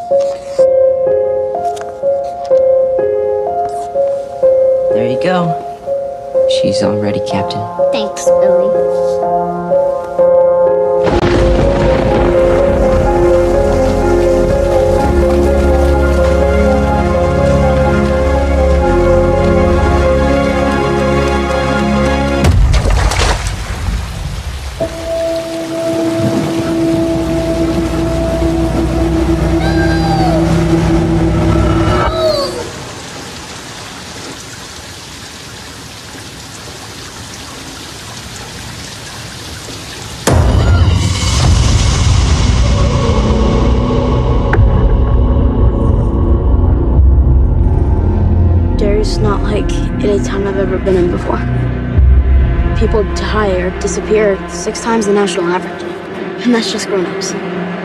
There you go. She's all ready, Captain. Thanks, Billy. It's not like any town I've ever been in before. People die or disappear 6 times the national average. And that's just grown-ups.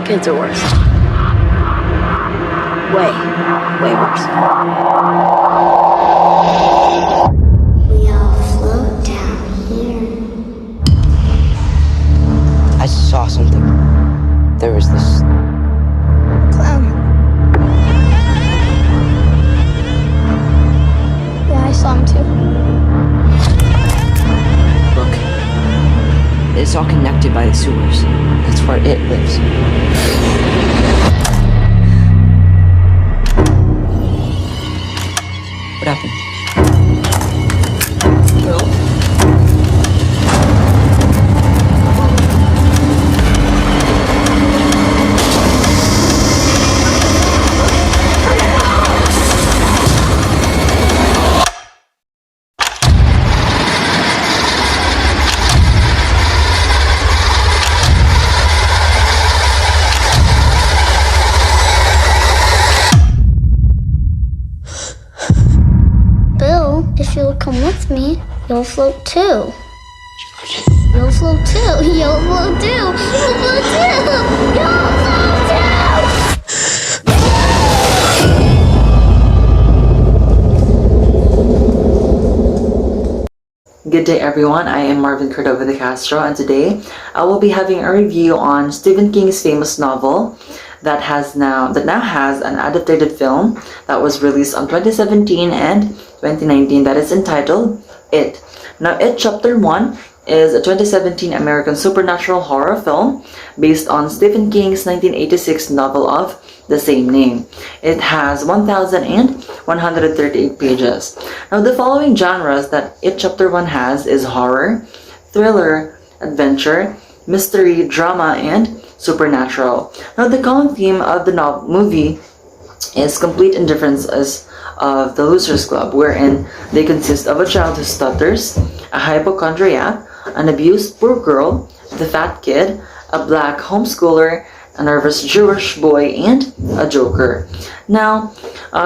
Kids are worse. Way, way worse. We all float down here. I saw something. There was this Clown. Yeah, I saw him too. Look. It's all connected by the sewers. That's where it lives. What happened? If you'll come with me, you'll float too. You'll float too. You'll float too. You'll float too. You'll float too. Good day everyone, I am Marvin with Castro, and today I will be having a review on Stephen King's famous novel that now has an adapted film that was released on 2017 and 2019 that is entitled It. Now, It Chapter 1 is a 2017 American supernatural horror film based on Stephen King's 1986 novel of the same name. It has 1,138 pages. Now, the following genres that It Chapter 1 has is horror, thriller, adventure, mystery, drama, and supernatural. Now, the common theme of the movie is complete indifference of the Losers Club, wherein they consist of a child who stutters, a hypochondriac, an abused poor girl, the fat kid, a black homeschooler, a nervous Jewish boy, and a joker. Now,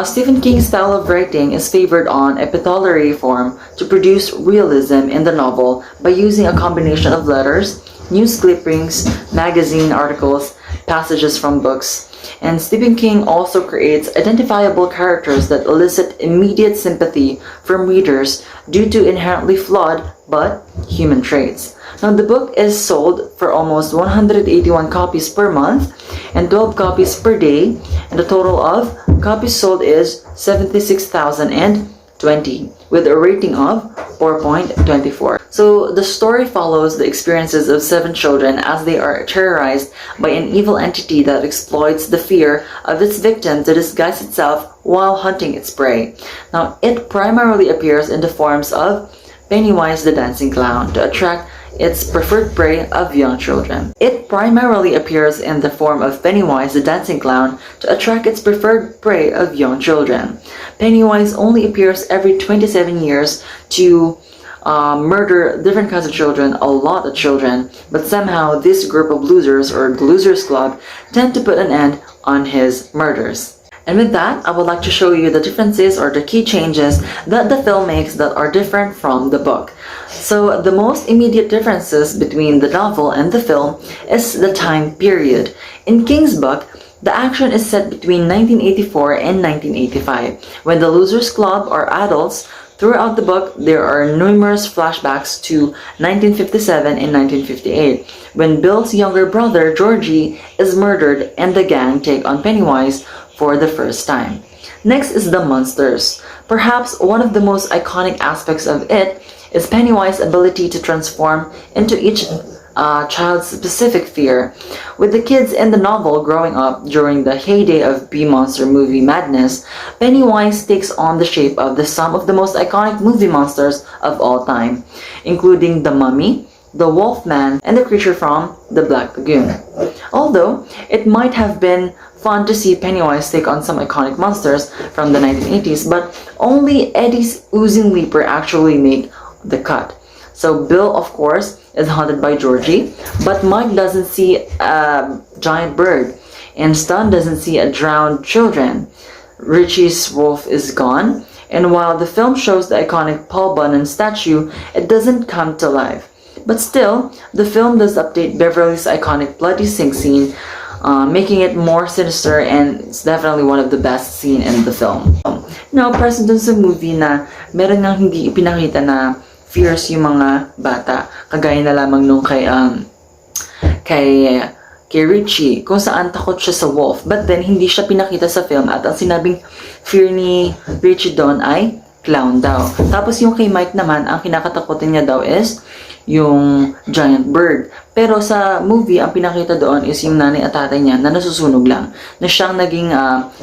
Stephen King's style of writing is favored on epistolary form to produce realism in the novel by using a combination of letters, news clippings, magazine articles, passages from books. And Stephen King also creates identifiable characters that elicit immediate sympathy from readers due to inherently flawed but human traits. Now, the book is sold for almost 181 copies per month and 12 copies per day, and the total of copies sold is 76,020 with a rating of 4.24. So the story follows the experiences of 7 children as they are terrorized by an evil entity that exploits the fear of its victim to disguise itself while hunting its prey. Now, it primarily appears in the forms of Pennywise the Dancing Clown to attract its preferred prey of young children. It primarily appears in the form of Pennywise the Dancing Clown to attract its preferred prey of young children. Pennywise only appears every 27 years to murder different kinds of children, a lot of children, but somehow this group of losers, or the Losers Club, tend to put an end on his murders. And with that, I would like to show you the differences or the key changes that the film makes that are different from the book. So the most immediate differences between the novel and the film is the time period. In King's book, the action is set between 1984 and 1985, when the Losers Club are adults. Throughout the book, there are numerous flashbacks to 1957 and 1958, when Bill's younger brother, Georgie, is murdered and the gang take on Pennywise for the first time. Next is the monsters. Perhaps one of the most iconic aspects of it is Pennywise's ability to transform into each child's specific fear. With the kids in the novel growing up during the heyday of B-monster movie madness, Pennywise takes on the shape of some of the most iconic movie monsters of all time, including the Mummy, the Wolfman, and the creature from the Black Lagoon. Although it might have been fun to see Pennywise take on some iconic monsters from the 1980s, but only Eddie's oozing leaper actually made the cut. So Bill, of course, is haunted by Georgie, but Mike doesn't see a giant bird, and Stan doesn't see a drowned children. Richie's wolf is gone, and while the film shows the iconic Paul Bunyan statue, it doesn't come to life. But still, the film does update Beverly's iconic bloody sink scene, making it more sinister, and it's definitely one of the best scene in the film. Now, present dun sa movie na meron nang hindi ipinakita na fears yung mga bata, kagaya na lamang nung kay Richie, kung saan takot siya sa wolf, but then hindi siya pinakita sa film at ang sinabing fear ni Richie doon ay clown daw. Tapos yung kay Mike naman, ang kinakatakutin niya daw is yung giant bird. Pero sa movie, ang pinakita doon is yung nanay at tatay niya na nasusunog lang, na siyang naging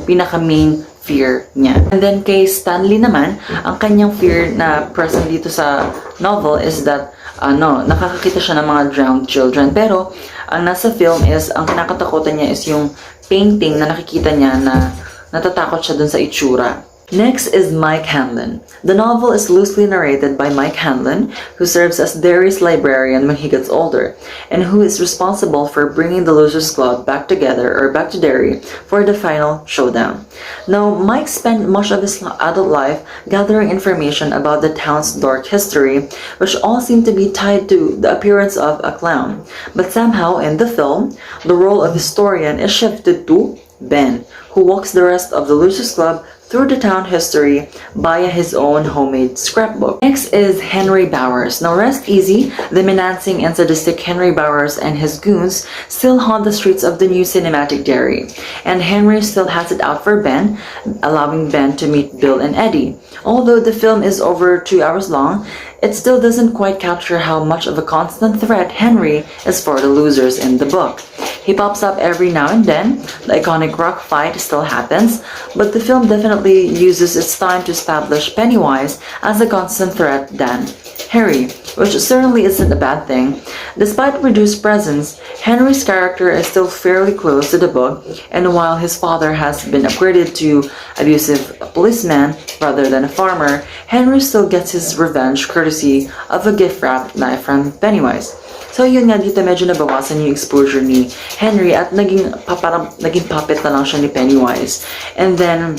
pinaka-main fear niya. And then kay Stanley naman, ang kanyang fear na present dito sa novel is that nakakakita siya ng mga drowned children. Pero ang nasa film is, ang kinakatakutan niya is yung painting na nakikita niya na natatakot siya dun sa itsura. Next is Mike Hanlon. The novel is loosely narrated by Mike Hanlon, who serves as Derry's librarian when he gets older, and who is responsible for bringing the Losers Club back together, or back to Derry, for the final showdown. Now, Mike spent much of his adult life gathering information about the town's dark history, which all seem to be tied to the appearance of a clown. But somehow, in the film, the role of historian is shifted to Ben, who walks the rest of the Losers Club through the town history via his own homemade scrapbook. Next is Henry Bowers. Now rest easy, the menacing and sadistic Henry Bowers and his goons still haunt the streets of the new cinematic Derry. And Henry still has it out for Ben, allowing Ben to meet Bill and Eddie. Although the film is over 2 hours long, it still doesn't quite capture how much of a constant threat Henry is for the losers in the book. He pops up every now and then, the iconic rock fight still happens, but the film definitely uses its time to establish Pennywise as a constant threat than Harry, which certainly isn't a bad thing. Despite reduced presence, Henry's character is still fairly close to the book, and while his father has been upgraded to abusive policeman rather than a farmer, Henry still gets his revenge courtesy of a gift-wrapped knife from Pennywise. So yun nga, dito medyo nabawasan yung exposure ni Henry at naging puppet na lang siya ni Pennywise. And then,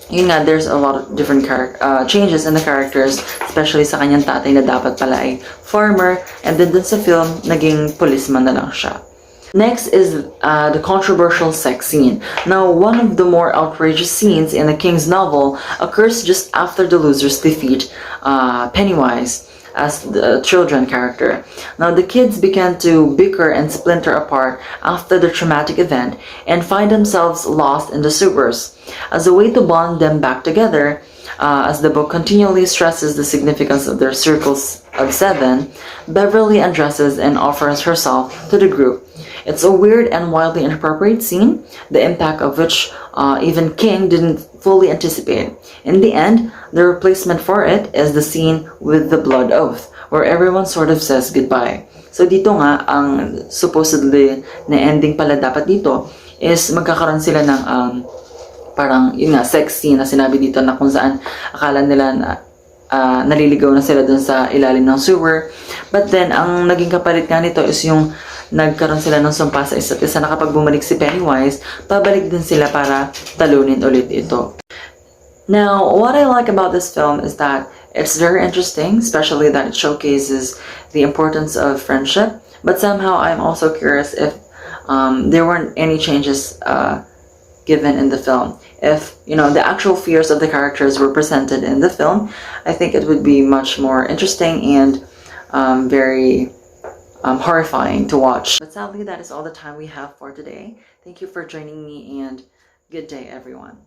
yun nga, there's a lot of different changes in the characters, especially sa kanyang tatay na dapat pala ay farmer, and then dun sa film, naging policeman na lang siya. Next is the controversial sex scene. Now, one of the more outrageous scenes in the King's novel occurs just after the losers defeat Pennywise as the children character. Now, the kids began to bicker and splinter apart after the traumatic event and find themselves lost in the sewers. As a way to bond them back together, as the book continually stresses the significance of their circles of 7, Beverly undresses and offers herself to the group. It's a weird and wildly inappropriate scene, the impact of which even King didn't fully anticipate. In the end, the replacement for it is the scene with the blood oath, where everyone sort of says goodbye. So dito nga, ang supposedly na ending pala dapat dito is magkakaroon sila ng parang yun nga, sex scene na sinabi dito na kung saan akala nila na naliligaw na sila dun sa ilalim ng sewer. But then, ang naging kapalit nga nito is yung nagkaroon sila ng sumpa sa isa't isa na kapag bumalik si Pennywise, pabalik din sila para talunin ulit ito. Now, what I like about this film is that it's very interesting, especially that it showcases the importance of friendship. But somehow, I'm also curious if there weren't any changes given in the film. If, you know, the actual fears of the characters were presented in the film, I think it would be much more interesting and very horrifying to watch. But sadly, that is all the time we have for today. Thank you for joining me, and Good day, everyone.